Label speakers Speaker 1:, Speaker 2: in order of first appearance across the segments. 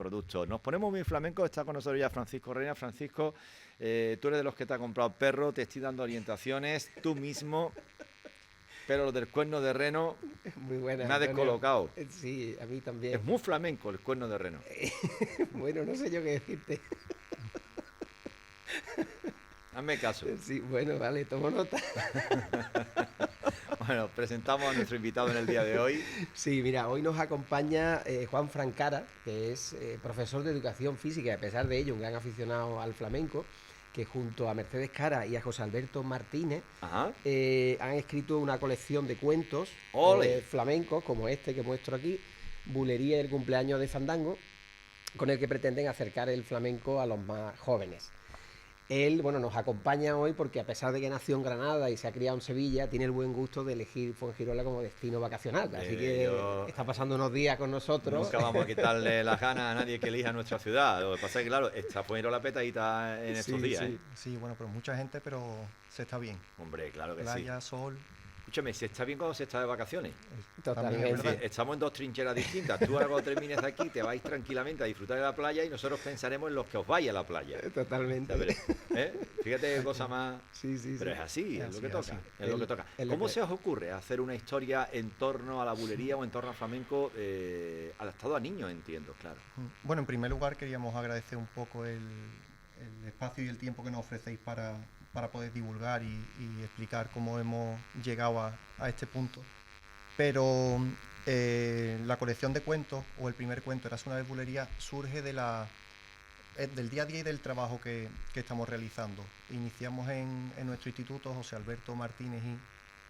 Speaker 1: productos. Nos ponemos muy flamenco, está con nosotros ya Francisco Reina. Francisco, tú eres de los que te ha comprado perro, te estoy dando orientaciones, tú mismo, pero lo del cuerno de reno
Speaker 2: Muy buena,
Speaker 1: me ha
Speaker 2: Antonio.
Speaker 1: descolocado.
Speaker 2: Sí, a mí
Speaker 1: Es
Speaker 2: también.
Speaker 1: muy flamenco el cuerno de reno.
Speaker 2: Bueno, no sé yo qué decirte.
Speaker 1: Hazme caso.
Speaker 2: Sí, bueno, vale, tomo nota.
Speaker 1: Bueno, presentamos a nuestro invitado en el día de hoy.
Speaker 2: Sí, mira, hoy nos acompaña Juan Francara, que es profesor de educación física y a pesar de ello un gran aficionado al flamenco, que junto a Mercedes Cara y a José Alberto Martínez
Speaker 1: Ajá.
Speaker 2: han escrito una colección de cuentos
Speaker 1: ¡Ole!
Speaker 2: flamencos, como este que muestro aquí, Bulería y el cumpleaños de Fandango, con el que pretenden acercar el flamenco a los más jóvenes. Él, bueno, nos acompaña hoy porque a pesar de que nació en Granada y se ha criado en Sevilla, tiene el buen gusto de elegir Fuengirola como destino vacacional. Así que está pasando unos días con nosotros.
Speaker 1: Nunca vamos a quitarle las ganas a nadie que elija nuestra ciudad. Lo que pasa es que, claro, está Fuengirola petadita en estos días,
Speaker 2: sí.
Speaker 1: ¿eh?
Speaker 3: Sí, bueno, pero mucha gente, pero se está bien.
Speaker 1: Hombre, claro que
Speaker 3: Playa,
Speaker 1: sí.
Speaker 3: sol.
Speaker 1: Escúchame, si está bien cuando se está de vacaciones.
Speaker 2: Totalmente.
Speaker 1: Es decir, estamos en dos trincheras distintas. Tú ahora cuando termines de aquí te vais tranquilamente a disfrutar de la playa y nosotros pensaremos en los que os vais a la playa.
Speaker 2: Totalmente.
Speaker 1: ¿Eh? Fíjate qué cosa más.
Speaker 2: Sí.
Speaker 1: Pero es así, es lo que toca. Es lo que toca.
Speaker 2: Es lo
Speaker 1: ¿Cómo
Speaker 2: que-
Speaker 1: se os ocurre hacer una historia en torno a la bulería o en torno al flamenco adaptado a niños, entiendo, claro?
Speaker 3: Bueno, en primer lugar queríamos agradecer un poco el espacio y el tiempo que nos ofrecéis para poder divulgar y explicar cómo hemos llegado a este punto. Pero la colección de cuentos, o el primer cuento, Érase una vez bulería, surge del día a día y del trabajo que estamos realizando. Iniciamos en nuestro instituto, José Alberto Martínez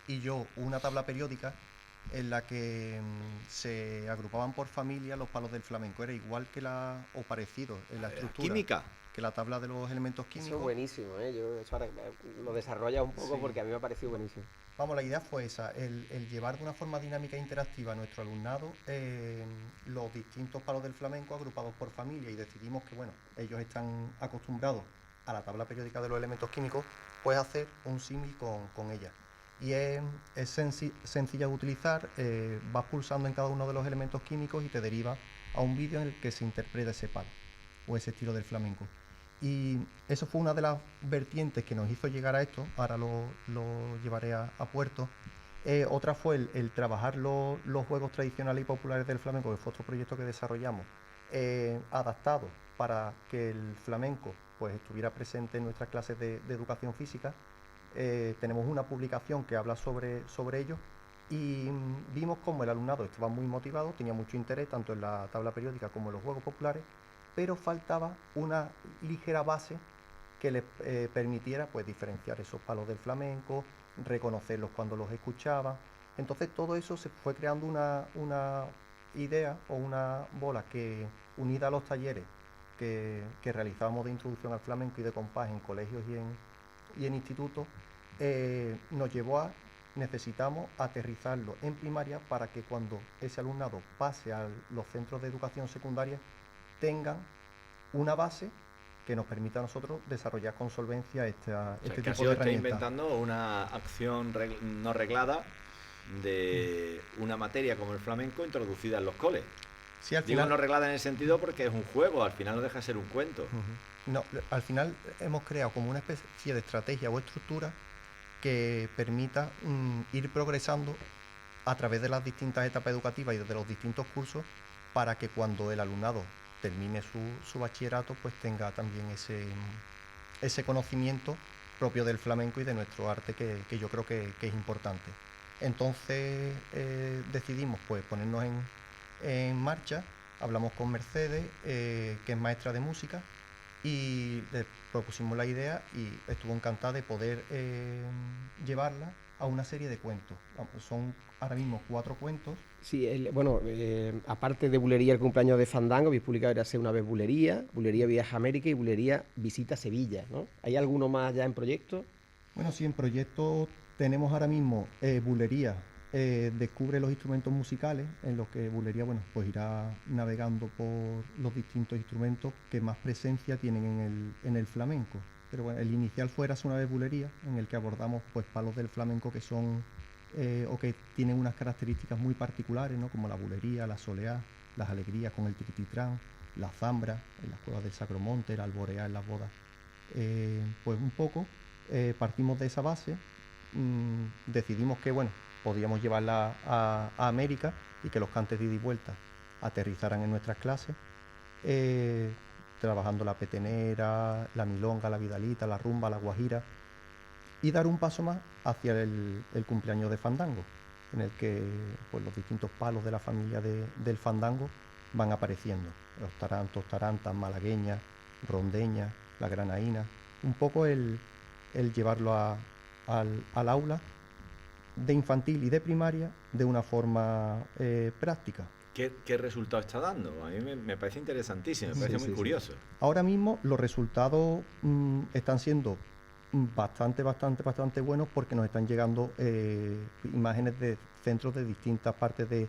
Speaker 3: y yo, una tabla periódica en la que se agrupaban por familia los palos del flamenco. Era igual que o parecido en la estructura.
Speaker 1: Química.
Speaker 3: Que la tabla de los elementos químicos.
Speaker 2: Eso es buenísimo, ¿eh? Yo eso ahora lo desarrolla un poco
Speaker 3: Sí.
Speaker 2: porque a mí me ha parecido buenísimo.
Speaker 3: Vamos, la idea fue esa, el llevar de una forma dinámica e interactiva a nuestro alumnado los distintos palos del flamenco agrupados por familia, y decidimos que, bueno, ellos están acostumbrados a la tabla periódica de los elementos químicos, pues hacer un símil con ella. Y es sencilla de utilizar, vas pulsando en cada uno de los elementos químicos y te deriva a un vídeo en el que se interpreta ese palo o ese estilo del flamenco. Y eso fue una de las vertientes que nos hizo llegar a esto. Ahora lo llevaré a puerto. Otra fue el trabajar los juegos tradicionales y populares del flamenco, que fue otro proyecto que desarrollamos, adaptado para que el flamenco pues estuviera presente en nuestras clases de educación física. Tenemos una publicación que habla sobre ello, y vimos como el alumnado estaba muy motivado, tenía mucho interés tanto en la tabla periódica como en los juegos populares, pero faltaba una ligera base que les permitiera pues diferenciar esos palos del flamenco, reconocerlos cuando los escuchaba. Entonces todo eso se fue creando una idea o una bola que, unida a los talleres que realizábamos de introducción al flamenco y de compás en colegios y en institutos, nos llevó a necesitamos aterrizarlo en primaria para que cuando ese alumnado pase a los centros de educación secundaria tengan una base que nos permita a nosotros desarrollar con solvencia este tipo de
Speaker 1: Está
Speaker 3: herramientas.
Speaker 1: inventando una acción no reglada de una materia como el flamenco introducida en los coles.
Speaker 3: Sí, al
Speaker 1: Digo
Speaker 3: final,
Speaker 1: no reglada en el sentido porque es un juego, al final no deja de ser un cuento.
Speaker 3: no, al final hemos creado como una especie de estrategia o estructura que permita ir progresando a través de las distintas etapas educativas y de los distintos cursos, para que cuando el alumnado termine su bachillerato pues tenga también ese conocimiento propio del flamenco y de nuestro arte, que yo creo que es importante. Entonces decidimos pues ponernos en marcha, hablamos con Mercedes, que es maestra de música, y le propusimos la idea y estuvo encantada de poder llevarla a una serie de cuentos. Son ahora mismo 4 cuentos.
Speaker 2: Sí, bueno, aparte de Bulería el cumpleaños de Fandango, habéis publicado Érase una vez Bulería, Bulería Viaja a América y Bulería Visita Sevilla, ¿no? ¿Hay alguno más ya en proyecto?
Speaker 3: Bueno, sí, en proyecto tenemos ahora mismo Bulería, descubre los instrumentos musicales, en los que Bulería, bueno, pues irá navegando por los distintos instrumentos que más presencia tienen en el flamenco. Pero bueno, el inicial fue Érase una vez Bulería, en el que abordamos pues palos del flamenco que son o que tienen unas características muy particulares, ¿no? Como la bulería, la soleá, las alegrías con el tiquititrán, la zambra en las cuevas del Sacromonte, la alborea en las bodas. Pues un poco partimos de esa base, decidimos que bueno, podíamos llevarla a América y que los cantes de ida y vuelta aterrizaran en nuestras clases, trabajando la petenera, la milonga, la vidalita, la rumba, la guajira, y dar un paso más hacia el cumpleaños de fandango, en el que pues, los distintos palos de la familia del fandango van apareciendo, los tarantos, tarantas, malagueñas, rondeñas, la granaína, un poco el llevarlo al aula de infantil y de primaria de una forma práctica.
Speaker 1: ¿Qué resultado está dando? A mí me parece interesantísimo, me parece muy curioso.
Speaker 3: Ahora mismo los resultados están siendo bastante buenos, porque nos están llegando imágenes de centros de distintas partes de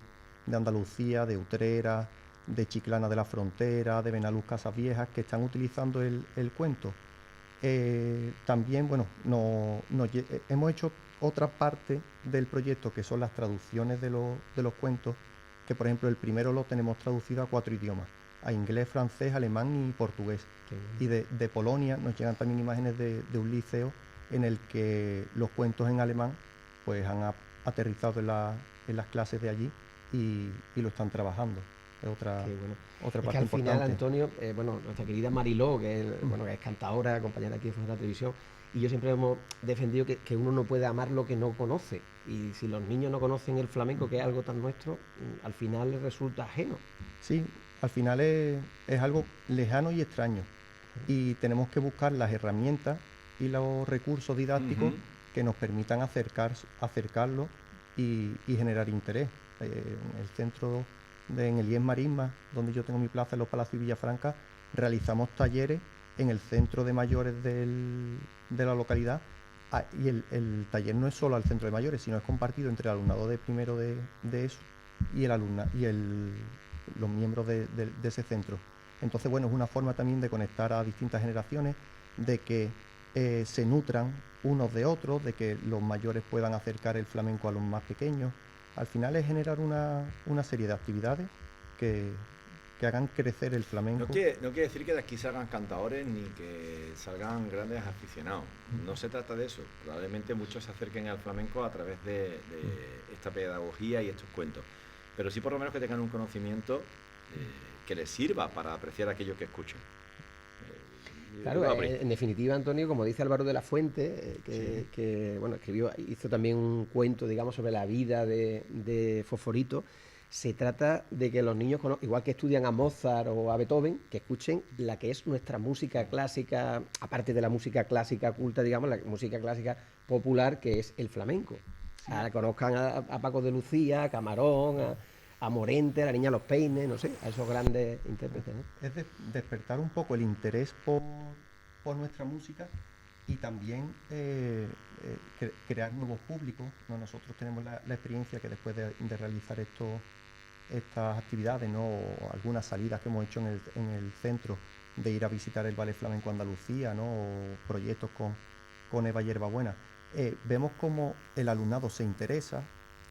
Speaker 3: Andalucía, de Utrera, de Chiclana de la Frontera, de Benaluz Casas Viejas, que están utilizando el cuento. También, bueno, hemos hecho otra parte del proyecto, que son las traducciones de los cuentos, que por ejemplo el primero lo tenemos traducido a 4 idiomas, a inglés, francés, alemán y portugués. Y de Polonia nos llegan también imágenes de un liceo en el que los cuentos en alemán pues han aterrizado en las clases de allí y lo están trabajando. Es otra parte
Speaker 2: que al final,
Speaker 3: importante.
Speaker 2: Antonio, nuestra querida Mariló, que es cantadora, compañera aquí de la televisión, y yo siempre hemos defendido que uno no puede amar lo que no conoce. Y si los niños no conocen el flamenco, que es algo tan nuestro, al final les resulta ajeno.
Speaker 3: Sí, al final es algo lejano y extraño. Y tenemos que buscar las herramientas y los recursos didácticos que nos permitan acercarlo y generar interés. En el centro, en el IES Marisma, donde yo tengo mi plaza en los Palacios Villafranca, realizamos talleres en el centro de mayores de la localidad. Y el taller no es solo al centro de mayores, sino es compartido entre el alumnado de primero de eso y los miembros de ese centro. Entonces, bueno, es una forma también de conectar a distintas generaciones, de que se nutran unos de otros, de que los mayores puedan acercar el flamenco a los más pequeños. Al final es generar una serie de actividades que hagan crecer el flamenco.
Speaker 1: No quiere decir que de aquí salgan cantadores ni que salgan grandes aficionados. No se trata de eso. Probablemente muchos se acerquen al flamenco a través de esta pedagogía y estos cuentos. Pero sí por lo menos que tengan un conocimiento que les sirva para apreciar aquello que escuchan.
Speaker 2: Claro, en definitiva, Antonio, como dice Álvaro de la Fuente, que bueno, hizo también un cuento, digamos, sobre la vida de Fosforito. Se trata de que los niños, igual que estudian a Mozart o a Beethoven, que escuchen la que es nuestra música clásica, aparte de la música clásica culta, digamos, la música clásica popular, que es el flamenco. Sí. Conozcan a Paco de Lucía, a Camarón, a Morente, a la Niña Los Peines, no sé, a esos grandes intérpretes, ¿no?
Speaker 3: Es despertar un poco el interés por nuestra música y también crear nuevos públicos, ¿no? Nosotros tenemos la experiencia que después de realizar estas actividades, ¿no? O algunas salidas que hemos hecho en el centro, de ir a visitar el Ballet Flamenco Andalucía, ¿no? O proyectos con Eva Hierbabuena, vemos cómo el alumnado se interesa,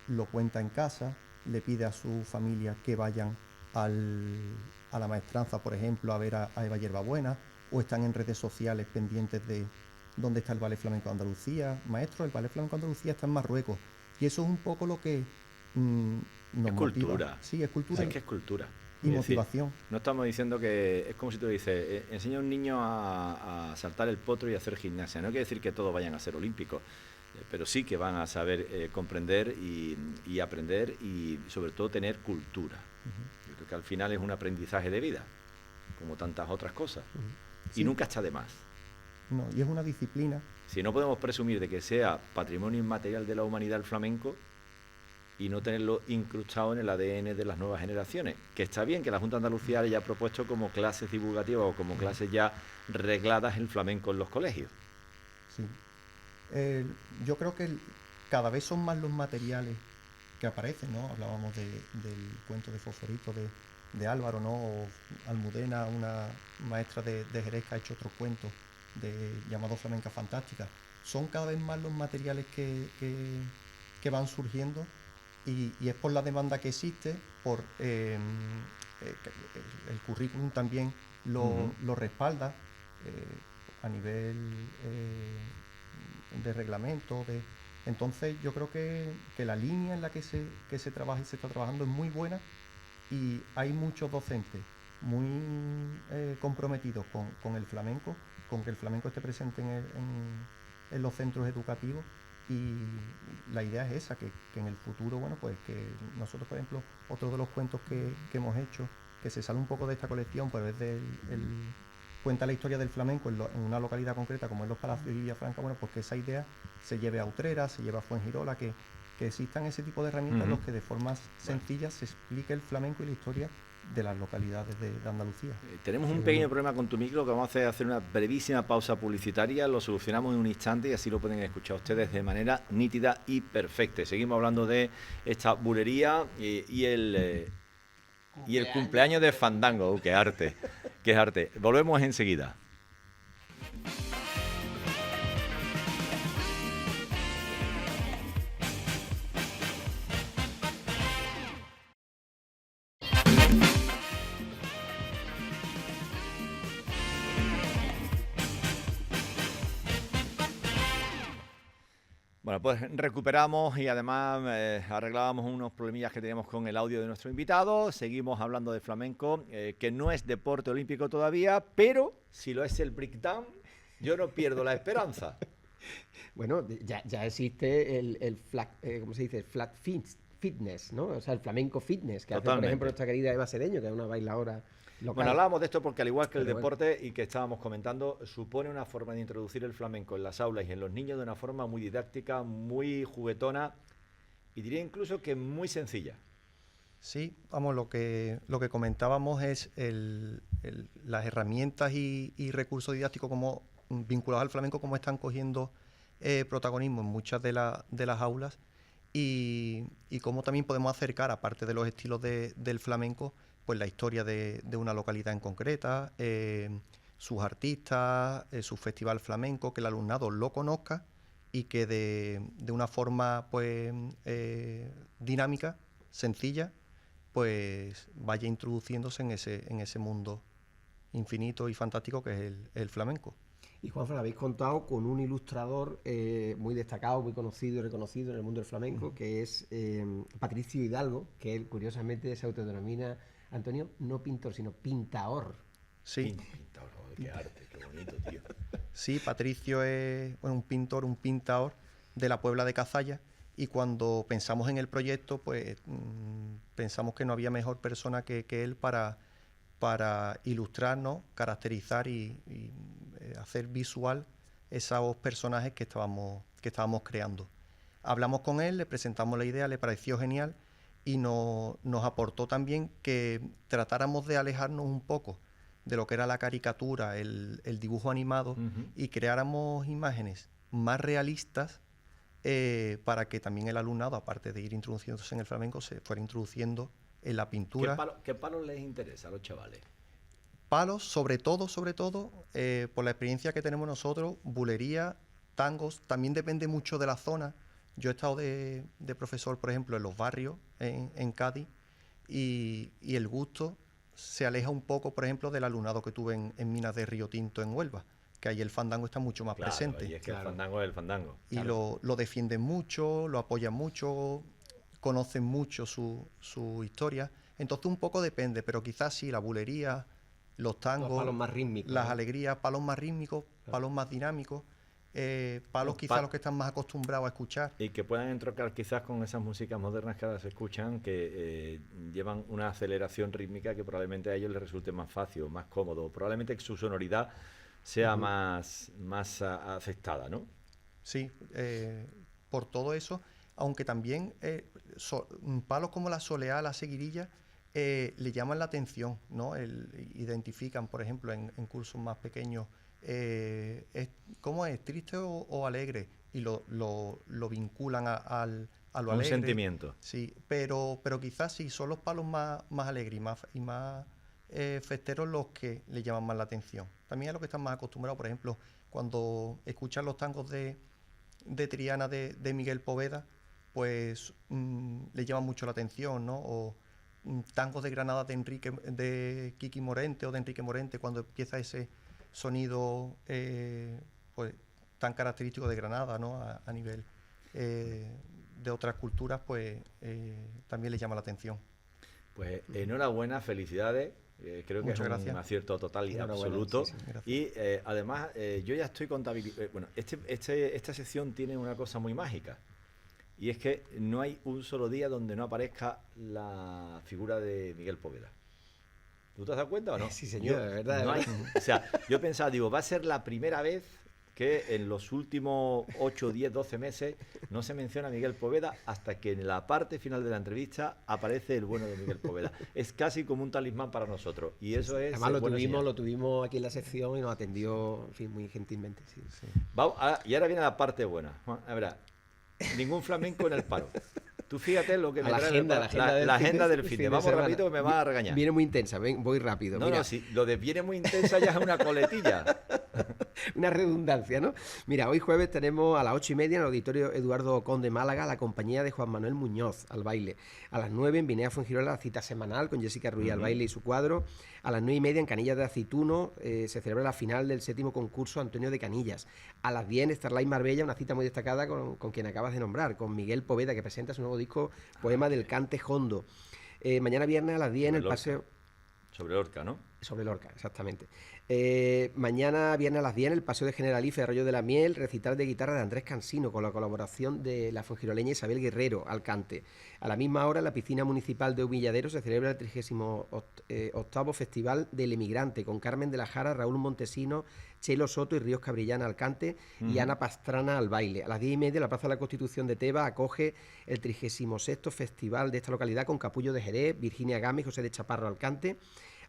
Speaker 3: lo cuenta en casa, le pide a su familia que vayan a la maestranza, por ejemplo, a ver a Eva Hierbabuena, o están en redes sociales pendientes de dónde está el Ballet Flamenco Andalucía. Maestro, el Ballet Flamenco Andalucía está en Marruecos. Y eso es un poco lo que nos motiva.
Speaker 1: Cultura.
Speaker 3: Sí, es cultura.
Speaker 1: Es que es cultura.
Speaker 3: Y motivación.
Speaker 1: Decir, no estamos diciendo que... Es como si tú dices, enseña a un niño a saltar el potro y a hacer gimnasia. No quiere decir que todos vayan a ser olímpicos, pero sí que van a saber comprender y aprender y sobre todo tener cultura. Yo creo que al final es un aprendizaje de vida, como tantas otras cosas. Sí. Y nunca está de más.
Speaker 3: No, y es una disciplina.
Speaker 1: Si no podemos presumir de que sea patrimonio inmaterial de la humanidad el flamenco y no tenerlo incrustado en el ADN de las nuevas generaciones, que está bien que la Junta de Andalucía haya propuesto como clases divulgativas o como clases ya regladas el flamenco en los colegios.
Speaker 3: Sí. Yo creo que cada vez son más los materiales que aparecen, ¿no? Hablábamos del cuento de Fosforito de Álvaro, ¿no? O Almudena, una maestra de Jerez, que ha hecho otro cuento llamado Flamenca Fantástica. Son cada vez más los materiales que van surgiendo y es por la demanda que existe, por el currículum también lo respalda a nivel de reglamento. Entonces yo creo que la línea en la que se trabaja y se está trabajando es muy buena, y hay muchos docentes muy comprometidos con el flamenco, con que el flamenco esté presente en los centros educativos, y la idea es esa, que en el futuro, bueno, pues que nosotros, por ejemplo, otro de los cuentos que hemos hecho, que se sale un poco de esta colección, pues es cuenta la historia del flamenco en una localidad concreta como es Los Palacios y Villafranca, bueno, pues que esa idea se lleve a Utrera, se lleve a Fuengirola, que existan ese tipo de herramientas en los que de forma sencilla se explique el flamenco y la historia de las localidades de Andalucía.
Speaker 1: Tenemos un pequeño problema con tu micro, que vamos a hacer una brevísima pausa publicitaria, lo solucionamos en un instante y así lo pueden escuchar ustedes de manera nítida y perfecta. Seguimos hablando de esta bulería y el cumpleaños de Fandango. ¡Qué arte! ¡Qué arte! Volvemos enseguida. Bueno, pues recuperamos y además arreglábamos unos problemillas que teníamos con el audio de nuestro invitado. Seguimos hablando de flamenco, que no es deporte olímpico todavía, pero si lo es el breakdown, yo no pierdo la esperanza.
Speaker 2: Bueno, ya existe el flat, ¿cómo se dice? Flat fitness, ¿no? O sea, el flamenco fitness, que hace, por ejemplo, nuestra querida Eva Sedeño, que es una bailadora local.
Speaker 1: Bueno, hablábamos de esto porque, al igual que el deporte y que estábamos comentando, supone una forma de introducir el flamenco en las aulas y en los niños de una forma muy didáctica, muy juguetona y diría incluso que muy sencilla.
Speaker 3: Sí, vamos, lo que comentábamos es las herramientas y recursos didácticos como vinculados al flamenco, como están cogiendo protagonismo en muchas de las aulas, y cómo también podemos acercar, aparte de los estilos del flamenco, pues la historia de una localidad en concreta, sus artistas, su festival flamenco, que el alumnado lo conozca y que de una forma pues dinámica, sencilla, pues vaya introduciéndose en ese mundo infinito y fantástico que es el flamenco.
Speaker 2: Y Juanfran, habéis contado con un ilustrador muy destacado, muy conocido y reconocido en el mundo del flamenco, que es Patricio Hidalgo, que él curiosamente se autodenomina, Antonio, no pintor, sino pintaor.
Speaker 3: Sí.
Speaker 1: Pintaor, qué arte, qué bonito, tío.
Speaker 3: Sí, Patricio es un pintor, un pintaor de la Puebla de Cazalla, y cuando pensamos en el proyecto, pues pensamos que no había mejor persona que él para ilustrarnos, caracterizar y hacer visual esos personajes que estábamos creando. Hablamos con él, le presentamos la idea, le pareció genial y nos aportó también que tratáramos de alejarnos un poco de lo que era la caricatura, el dibujo animado, y creáramos imágenes más realistas para que también el alumnado, aparte de ir introduciéndose en el flamenco, se fuera introduciendo en la pintura.
Speaker 1: ¿Qué palos les interesa a los chavales?
Speaker 3: Palos, sobre todo, por la experiencia que tenemos nosotros, bulería, tangos, también depende mucho de la zona. Yo he estado de profesor, por ejemplo, en los barrios, en Cádiz, y el gusto se aleja un poco, por ejemplo, del alumnado que tuve en Minas de Río Tinto, en Huelva, que ahí el fandango está mucho más presente.
Speaker 1: Y es que el fandango es el fandango.
Speaker 3: Y lo defienden mucho, lo apoyan mucho, conocen mucho su historia. Entonces un poco depende, pero quizás sí, la bulería, los tangos,
Speaker 2: los palos más rítmicos,
Speaker 3: las alegrías, palos más rítmicos, palos más dinámicos, palos quizás los que están más acostumbrados a escuchar.
Speaker 1: Y que puedan entrocar quizás con esas músicas modernas que ahora se escuchan, que llevan una aceleración rítmica que probablemente a ellos les resulte más fácil, más cómodo, probablemente que su sonoridad sea más aceptada, ¿no?
Speaker 3: Sí, por todo eso, aunque también palos como la soleá, la seguirilla, le llaman la atención, ¿no? Identifican, por ejemplo, en cursos más pequeños, ¿cómo es? ¿Triste o alegre? Y lo vinculan a lo alegre.
Speaker 1: Un sentimiento.
Speaker 3: Sí, pero quizás sí, son los palos más alegres y más festeros los que le llaman más la atención. También a los que están más acostumbrados, por ejemplo, cuando escuchan los tangos de Triana de Miguel Poveda, pues le llama mucho la atención, ¿no? tangos de Granada de Kiki Morente o de Enrique Morente, cuando empieza ese sonido pues tan característico de Granada, ¿no? A nivel de otras culturas, pues también les llama la atención.
Speaker 1: Pues enhorabuena, felicidades. Creo que
Speaker 3: Muchas
Speaker 1: es
Speaker 3: gracias.
Speaker 1: un acierto total y absoluto.
Speaker 2: Sí,
Speaker 1: Y además, yo ya estoy contabilizando. Bueno, esta sección tiene una cosa muy mágica. Y es que no hay un solo día donde no aparezca la figura de Miguel Poveda. ¿Tú te has dado cuenta o no?
Speaker 2: Sí, señor, de verdad.
Speaker 1: No hay, o sea, yo pensaba, digo, va a ser la primera vez que en los últimos 8, 10, 12 meses no se menciona a Miguel Poveda hasta que en la parte final de la entrevista aparece el bueno de Miguel Poveda. Es casi como un talismán para nosotros. Y eso es.
Speaker 2: Además lo tuvimos aquí en la sección y nos atendió, en fin, muy gentilmente. Sí.
Speaker 1: Vamos, y ahora viene la parte buena. A ver, ningún flamenco en el paro. Tú fíjate lo que me trae la agenda del fin de. Vamos rapidito que me va a regañar.
Speaker 2: Viene muy intensa, voy rápido.
Speaker 1: No,
Speaker 2: mira.
Speaker 1: no, sí, lo de viene muy intensa ya es una coletilla.
Speaker 2: Una redundancia, ¿no? Mira, hoy jueves tenemos a las 8:30 en el Auditorio Eduardo Ocón de Málaga la compañía de Juan Manuel Muñoz al baile. A las 9 en Vinea Fuengirola la cita semanal con Jessica Ruiz al baile y su cuadro. A las 9:30 en Canillas de Aceituno se celebra la final del 7º concurso Antonio de Canillas. A las 10 en Starlight Marbella, una cita muy destacada con quien acabas de nombrar, con Miguel Poveda, que presenta su nuevo disco Poema del Cante Jondo. Mañana viernes a las 10 en el Paseo...
Speaker 1: Sobre Lorca, ¿no?
Speaker 2: Sobre Lorca, exactamente. Mañana viernes a las 10 en el Paseo de Generalife, Arroyo de la Miel, recital de guitarra de Andrés Cansino con la colaboración de la fuengiroleña Isabel Guerrero al cante. A la misma hora en la piscina municipal de Humilladero se celebra el 38º Festival del Emigrante con Carmen de la Jara, Raúl Montesino, Chelo Soto y Ríos Cabrillana al cante y Ana Pastrana al baile. A las 10:30 la Plaza de la Constitución de Tebas acoge el 36º Festival de esta localidad con Capullo de Jerez, Virginia Gámez y José de Chaparro al cante.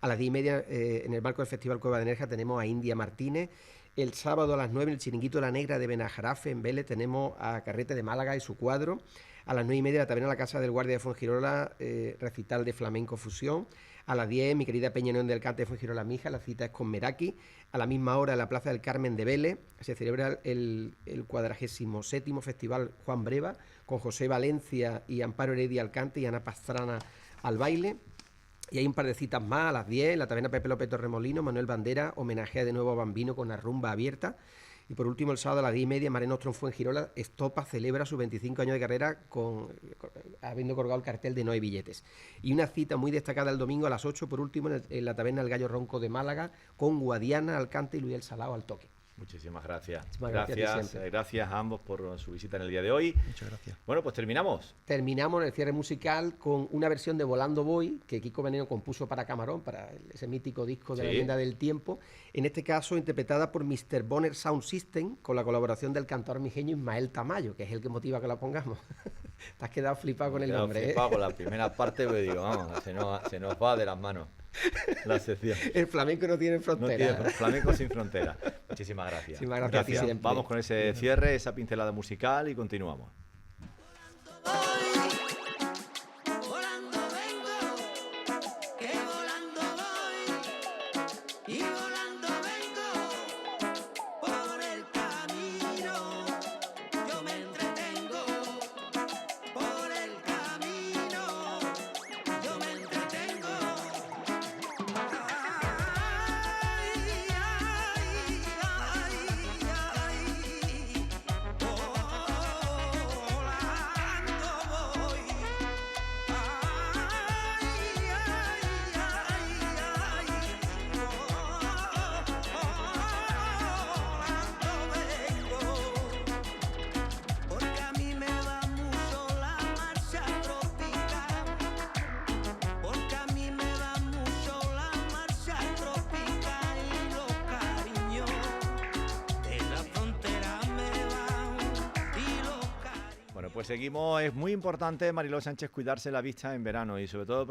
Speaker 2: A las 10:30 en el marco del Festival Cueva de Nerja tenemos a India Martínez. El sábado a las 9 en el Chiringuito de la Negra de Benajarafe en Vélez tenemos a Carrete de Málaga y su cuadro. A las 9:30 la taberna La Casa del Guardia de Fuengirola, recital de flamenco fusión. A las 10 mi querida Peña del Cante de Fuengirola Mija, la cita es con Meraki. A la misma hora en la Plaza del Carmen de Vélez se celebra el 47º Festival Juan Breva con José Valencia y Amparo Heredia al cante y Ana Pastrana al baile. Y hay un par de citas más a las 10, en la taberna Pepe López Torremolino, Manuel Bandera homenajea de nuevo a Bambino con la rumba abierta. Y por último, el sábado a las 10:30, Mare Nostrum Fuengirola, Estopa celebra sus 25 años de carrera habiendo colgado el cartel de No hay billetes. Y una cita muy destacada el domingo a las 8, por último, en la taberna El Gallo Ronco de Málaga, con Guadiana al cante y Luis el Salao al toque.
Speaker 1: Muchísimas gracias.
Speaker 2: Gracias
Speaker 1: a ambos por su visita en el día de hoy.
Speaker 3: Muchas gracias.
Speaker 1: Bueno, pues terminamos.
Speaker 2: Terminamos el cierre musical con una versión de Volando Voy que Kiko Veneno compuso para Camarón, para ese mítico disco de La Leyenda del Tiempo. En este caso interpretada por Mr. Bonner Sound System con la colaboración del cantor mijeño Ismael Tamayo, que es el que motiva que la pongamos. Te has quedado flipado con el nombre.
Speaker 1: Flipado con la primera parte, porque digo, vamos, se nos va de las manos la sección.
Speaker 2: El flamenco no tiene frontera.
Speaker 1: No tiene flamenco sin frontera. Muchísimas gracias.
Speaker 2: Muchísimas gracias.
Speaker 1: Vamos con ese cierre, esa pincelada musical y continuamos. Pues seguimos, es muy importante, Mariló Sánchez, cuidarse la vista en verano y sobre todo